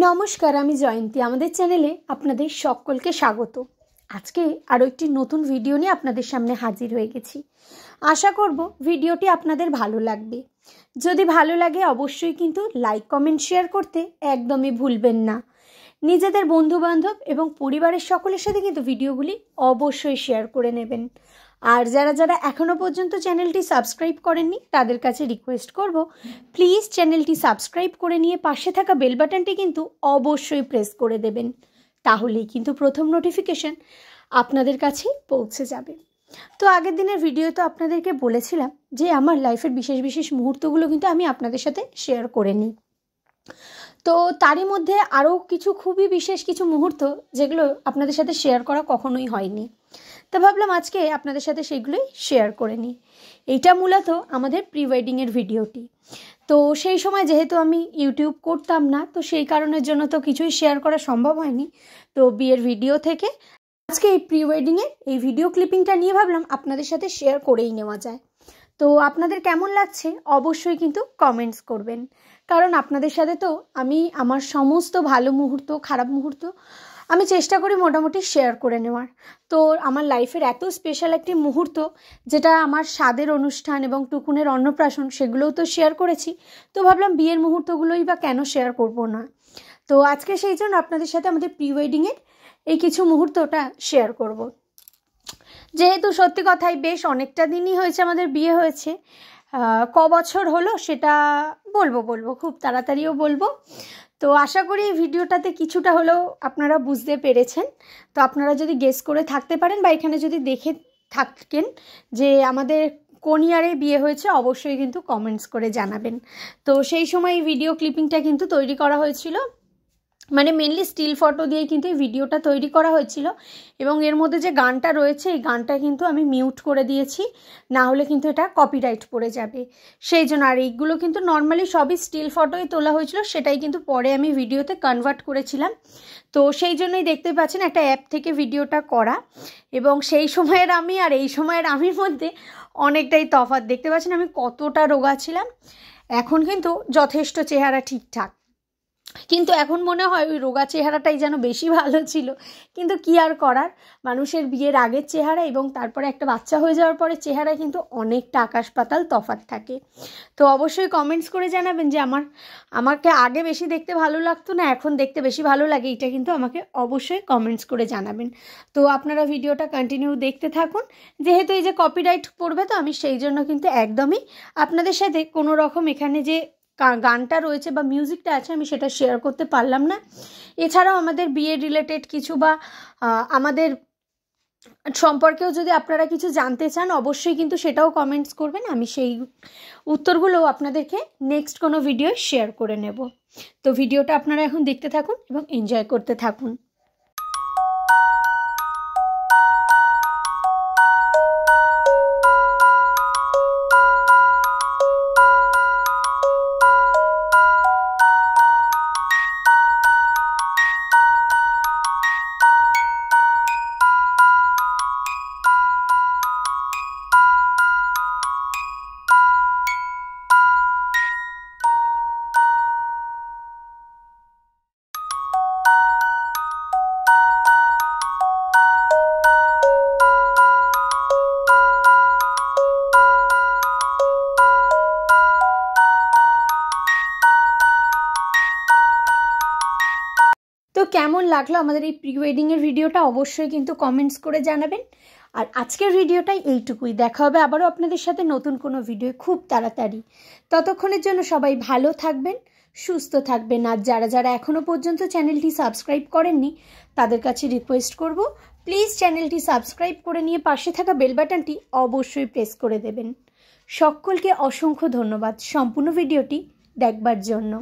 নমস্কার, আমি জয়ন্তী। আমাদের চ্যানেলে আপনাদের সকলকে স্বাগত। আজকে আরও একটি নতুন ভিডিও নিয়ে আপনাদের সামনে হাজির হয়ে গেছি। আশা করব ভিডিওটি আপনাদের ভালো লাগবে। যদি ভালো লাগে অবশ্যই কিন্তু লাইক, কমেন্ট, শেয়ার করতে একদমই ভুলবেন না। নিজেদের বন্ধুবান্ধব এবং পরিবারের সকলের সাথে কিন্তু ভিডিওগুলি অবশ্যই শেয়ার করে নেবেন। আর যারা যারা এখনও পর্যন্ত চ্যানেলটি সাবস্ক্রাইব করেননি তাদের কাছে রিকোয়েস্ট করব, প্লিজ চ্যানেলটি সাবস্ক্রাইব করে নিয়ে পাশে থাকা বেল বাটনটি কিন্তু অবশ্যই প্রেস করে দেবেন। তাহলেই কিন্তু প্রথম নোটিফিকেশন আপনাদের কাছেই পৌঁছে যাবে। তো আগের দিনের ভিডিও তো আপনাদেরকে বলেছিলাম যে আমার লাইফের বিশেষ বিশেষ মুহূর্তগুলো কিন্তু আমি আপনাদের সাথে শেয়ার করে নিই। তো তারই মধ্যে আরও কিছু খুবই বিশেষ কিছু মুহূর্ত যেগুলো আপনাদের সাথে শেয়ার করা কখনোই হয়নি। তো ভাবলাম আজকে আপনাদের সাথে সেগুলোই শেয়ার করে নিই। এইটা মূলত আমাদের প্রি ওয়েডিংয়ের ভিডিওটি। তো সেই সময় যেহেতু আমি ইউটিউব করতাম না, তো সেই কারণের জন্য তো কিছুই শেয়ার করা সম্ভব হয়নি। তো বিয়ের ভিডিও থেকে আজকে এই প্রি ওয়েডিংয়ের এই ভিডিও ক্লিপিংটা নিয়ে ভাবলাম আপনাদের সাথে শেয়ার করেই নেওয়া যায়। তো আপনাদের কেমন লাগছে অবশ্যই কিন্তু কমেন্টস করবেন, কারণ আপনাদের সাথে তো আমি আমার সমস্ত ভালো মুহূর্ত, খারাপ মুহূর্ত আমি চেষ্টা করি মোটামুটি শেয়ার করে নেওয়ার। তো আমার লাইফের এত স্পেশাল একটি মুহূর্ত যেটা আমার স্বাদের অনুষ্ঠান এবং টুকুনের অন্নপ্রাশন, সেগুলোও তো শেয়ার করেছি। তো ভাবলাম বিয়ের মুহূর্তগুলোই বা কেন শেয়ার করব না। তো আজকে সেই জন্য আপনাদের সাথে আমাদের প্রি ওয়েডিংয়ের এই কিছু মুহূর্তটা শেয়ার করব। যেহেতু সত্যি কথাই বেশ অনেকটা দিনই হয়েছে আমাদের বিয়ে হয়েছে, ক বছর হলো সেটা বলবো খুব তাড়াতাড়িও বলবো। তো আশা করি এই ভিডিওটাতে কিছুটা হলেও আপনারা বুঝতে পেরেছেন। তো আপনারা যদি গেস করে থাকতে পারেন বা এখানে যদি দেখে থাকেন যে আমাদের কোন ইয়ারে বিয়ে হয়েছে, অবশ্যই কিন্তু কমেন্টস করে জানাবেন। তো সেই সময় এই ভিডিও ক্লিপিংটা কিন্তু তৈরি করা হয়েছিল, মানে মেনলি স্টিল ফটো দিয়েই কিন্তু এই ভিডিওটা তৈরি করা হয়েছিল। এবং এর মধ্যে যে গানটা রয়েছে এই গানটা কিন্তু আমি মিউট করে দিয়েছি, না হলে কিন্তু এটা কপিরাইট পড়ে যাবে সেই জন্য। আর এইগুলো কিন্তু নর্মালি সবই স্টিল ফটোই তোলা হয়েছিল, সেটাই কিন্তু পরে আমি ভিডিওতে কনভার্ট করেছিলাম। তো সেই জন্যই দেখতে পাচ্ছেন একটা অ্যাপ থেকে ভিডিওটা করা, এবং সেই সময়ের আমি আর এই সময়ের আমির মধ্যে অনেকটাই তফাৎ। দেখতে পাচ্ছেন আমি কতটা রোগা ছিলাম, এখন কিন্তু যথেষ্ট চেহারা ঠিকঠাক। কিন্তু এখন মনে হয় ওই রোগা চেহারাটাই যেন বেশি ভালো ছিল। কিন্তু কি আর করার, মানুষের বিয়ের আগের চেহারা এবং তারপরে একটা বাচ্চা হয়ে যাওয়ার পরে চেহারা কিন্তু অনেকটা আকাশ পাতাল তফাৎ থাকে। তো অবশ্যই কমেন্টস করে জানাবেন যে আমাকে আগে বেশি দেখতে ভালো লাগতো না, এখন দেখতে বেশি ভালো লাগে। এটা কিন্তু আমাকে অবশ্যই কমেন্টস করে জানাবেন। তো আপনারা ভিডিওটা কন্টিনিউ দেখতে থাকুন। যেহেতু এই যে কপিরাইট পড়বে, তো আমি সেই জন্য কিন্তু একদমই আপনাদের সাথে কোনো রকম এখানে যে গানটা রয়েছে বা মিউজিকটা আছে আমি সেটা শেয়ার করতে পারলাম না। এছাড়াও আমাদের বিয়ে রিলেটেড কিছু বা আমাদের সম্পর্কেও যদি আপনারা কিছু জানতে চান অবশ্যই কিন্তু সেটাও কমেন্টস করবেন। আমি সেই উত্তরগুলো আপনাদেরকে নেক্সট কোনো ভিডিও শেয়ার করে নেব। তো ভিডিওটা আপনারা এখন দেখতে থাকুন এবং এনজয় করতে থাকুন। তো কেমন লাগলো আমাদের এই প্রি ওয়েডিংয়ের ভিডিওটা অবশ্যই কিন্তু কমেন্টস করে জানাবেন। আর আজকের ভিডিওটাই এইটুকুই। দেখা হবে আবারও আপনাদের সাথে নতুন কোনো ভিডিও খুব তাড়াতাড়ি। ততক্ষণের জন্য সবাই ভালো থাকবেন, সুস্থ থাকবেন। আর যারা যারা এখনও পর্যন্ত চ্যানেলটি সাবস্ক্রাইব করেননি তাদের কাছে রিকোয়েস্ট করব, প্লিজ চ্যানেলটি সাবস্ক্রাইব করে নিয়ে পাশে থাকা বেল বাটনটি অবশ্যই প্রেস করে দেবেন। সকলকে অসংখ্য ধন্যবাদ সম্পূর্ণ ভিডিওটি দেখবার জন্য।